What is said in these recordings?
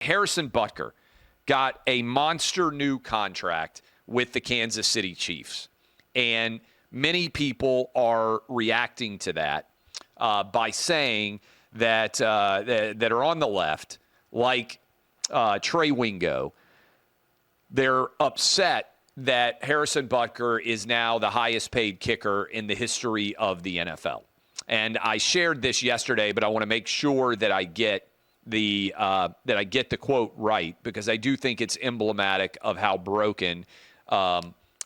Harrison Butker got a monster new contract with the Kansas City Chiefs. And many people are reacting to that by saying that are on the left, like Trey Wingo, they're upset that Harrison Butker is now the highest paid kicker in the history of the NFL. And I shared this yesterday, but I want to make sure that I get the quote right, because I do think it's emblematic of how broken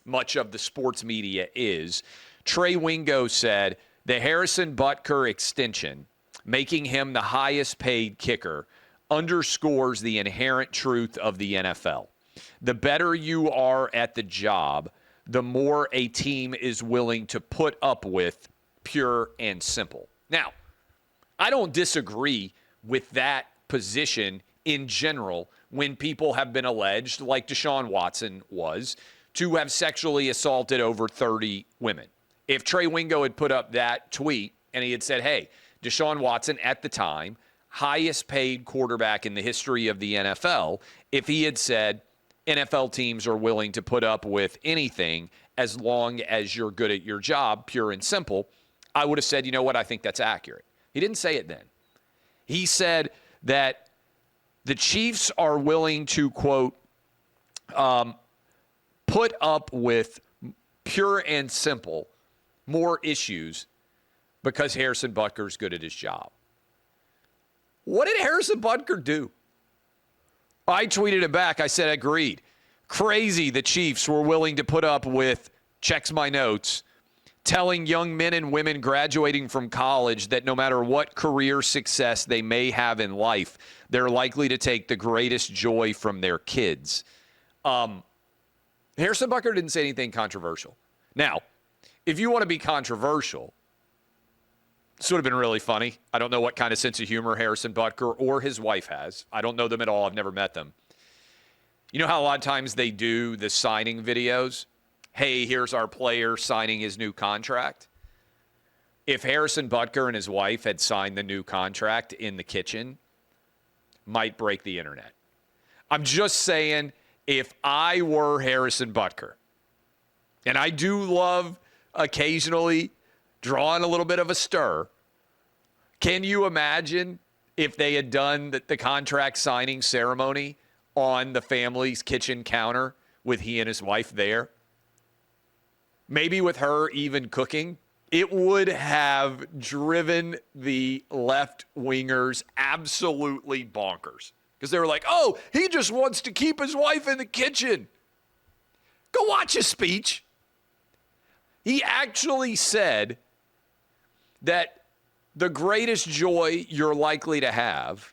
much of the sports media is. Trey Wingo said the Harrison Butker extension, making him the highest paid kicker, underscores the inherent truth of the NFL. The better you are at the job, the more a team is willing to put up with, pure and simple. Now, I don't disagree with that position in general when people have been alleged, like Deshaun Watson was, to have sexually assaulted over 30 women. If Trey Wingo had put up that tweet and he had said, hey, Deshaun Watson at the time, highest paid quarterback in the history of the NFL, if he had said NFL teams are willing to put up with anything as long as you're good at your job, pure and simple, I would have said, you know what, I think that's accurate. He didn't say it then. He said that the Chiefs are willing to, quote, put up with, pure and simple, more issues because Harrison Butker's good at his job. What did Harrison Butker do? I tweeted it back. I said, agreed. Crazy the Chiefs were willing to put up with, checks my notes, telling young men and women graduating from college that no matter what career success they may have in life, they're likely to take the greatest joy from their kids. Harrison Butker didn't say anything controversial. Now, if you want to be controversial, this would have been really funny. I don't know what kind of sense of humor Harrison Butker or his wife has. I don't know them at all. I've never met them. You know how a lot of times they do the signing videos? Hey, here's our player signing his new contract. If Harrison Butker and his wife had signed the new contract in the kitchen, might break the internet. I'm just saying, if I were Harrison Butker, and I do love occasionally drawing a little bit of a stir, can you imagine if they had done the contract signing ceremony on the family's kitchen counter with he and his wife there? Maybe with her even cooking. It would have driven the left-wingers absolutely bonkers. Because they were like, oh, he just wants to keep his wife in the kitchen. Go watch his speech. He actually said that the greatest joy you're likely to have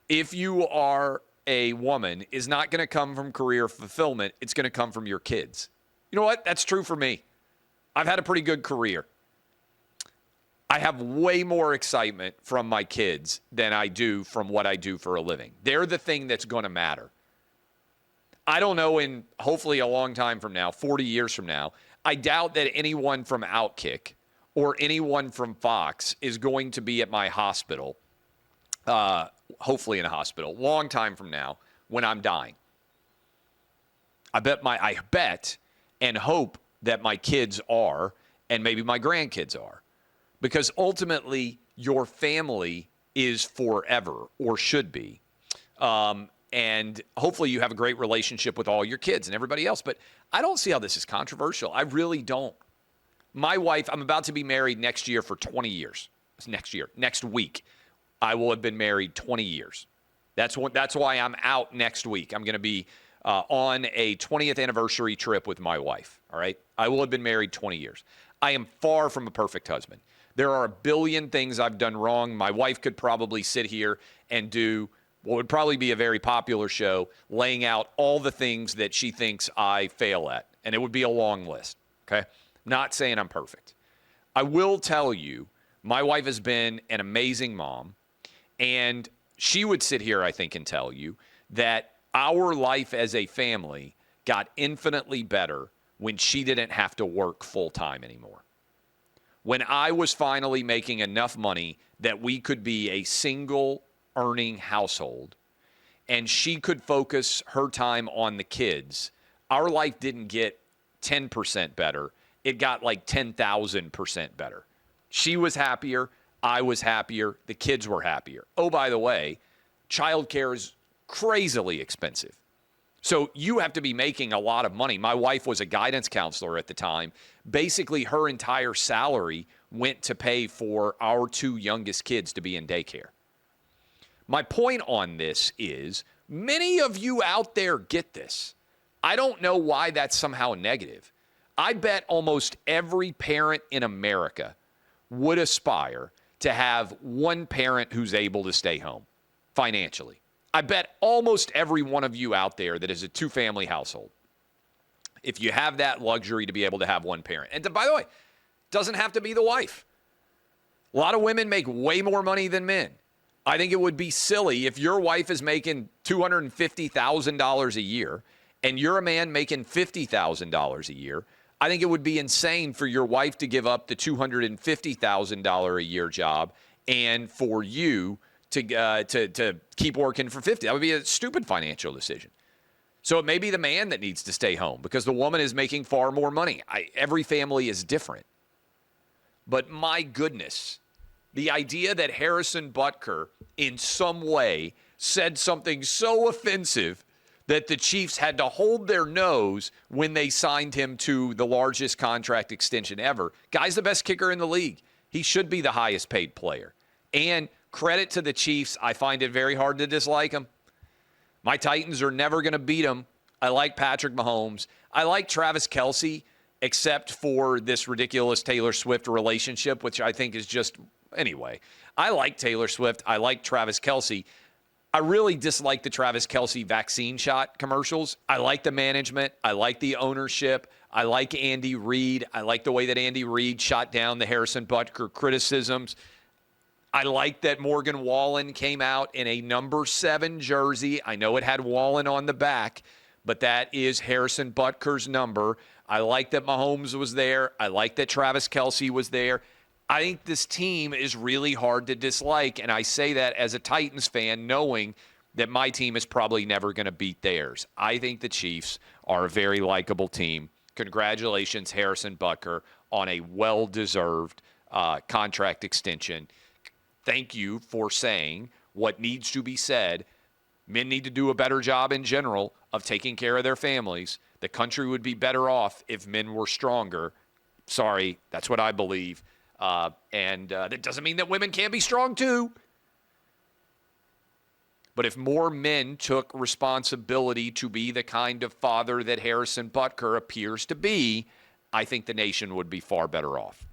if you are a woman is not going to come from career fulfillment. It's going to come from your kids. You know what? That's true for me. I've had a pretty good career. I have way more excitement from my kids than I do from what I do for a living. They're the thing that's going to matter. I don't know, in hopefully a long time from now, 40 years from now, I doubt that anyone from OutKick or anyone from Fox is going to be at my hospital, hopefully in a hospital, long time from now when I'm dying. I bet and hope that my kids are, and maybe my grandkids are. Because ultimately, your family is forever, or should be. And hopefully you have a great relationship with all your kids and everybody else. But I don't see how this is controversial. I really don't. My wife, I'm about to be married next year for 20 years. It's next week, I will have been married 20 years. That's why I'm out next week. I'm going to be on a 20th anniversary trip with my wife, all right? I will have been married 20 years. I am far from a perfect husband. There are a billion things I've done wrong. My wife could probably sit here and do what would probably be a very popular show, laying out all the things that she thinks I fail at. And it would be a long list, okay? Not saying I'm perfect. I will tell you, my wife has been an amazing mom, and she would sit here, I think, and tell you that our life as a family got infinitely better when she didn't have to work full-time anymore. When I was finally making enough money that we could be a single earning household, and she could focus her time on the kids, our life didn't get 10% better. It got like 10,000% better. She was happier. I was happier. The kids were happier. Oh, by the way, childcare is crazily expensive. So you have to be making a lot of money. My wife was a guidance counselor at the time. Basically, her entire salary went to pay for our 2 youngest kids to be in daycare. My point on this is many of you out there get this. I don't know why that's somehow negative. I bet almost every parent in America would aspire to have one parent who's able to stay home financially. I bet almost every one of you out there that is a 2-family household, if you have that luxury to be able to have one parent. And by the way, it doesn't have to be the wife. A lot of women make way more money than men. I think it would be silly if your wife is making $250,000 a year and you're a man making $50,000 a year. I think it would be insane for your wife to give up the $250,000 a year job and for you to keep working for 50. That would be a stupid financial decision. So it may be the man that needs to stay home because the woman is making far more money. Every family is different. But my goodness, the idea that Harrison Butker in some way said something so offensive that the Chiefs had to hold their nose when they signed him to the largest contract extension ever. Guy's the best kicker in the league. He should be the highest paid player. And credit to the Chiefs, I find it very hard to dislike him. My Titans are never going to beat him. I like Patrick Mahomes. I like Travis Kelce, except for this ridiculous Taylor Swift relationship, which I think is just, anyway. I like Taylor Swift. I like Travis Kelce. I really dislike the Travis Kelce vaccine shot commercials. I like the management. I like the ownership. I like Andy Reid. I like the way that Andy Reid shot down the Harrison Butker criticisms. I like that Morgan Wallen came out in a number 7 jersey. I know it had Wallen on the back, but that is Harrison Butker's number. I like that Mahomes was there. I like that Travis Kelce was there. I think this team is really hard to dislike, and I say that as a Titans fan, knowing that my team is probably never going to beat theirs. I think the Chiefs are a very likable team. Congratulations, Harrison Butker, on a well-deserved contract extension. Thank you for saying what needs to be said. Men need to do a better job in general of taking care of their families. The country would be better off if men were stronger. Sorry, that's what I believe. And that doesn't mean that women can't be strong too. But if more men took responsibility to be the kind of father that Harrison Butker appears to be, I think the nation would be far better off.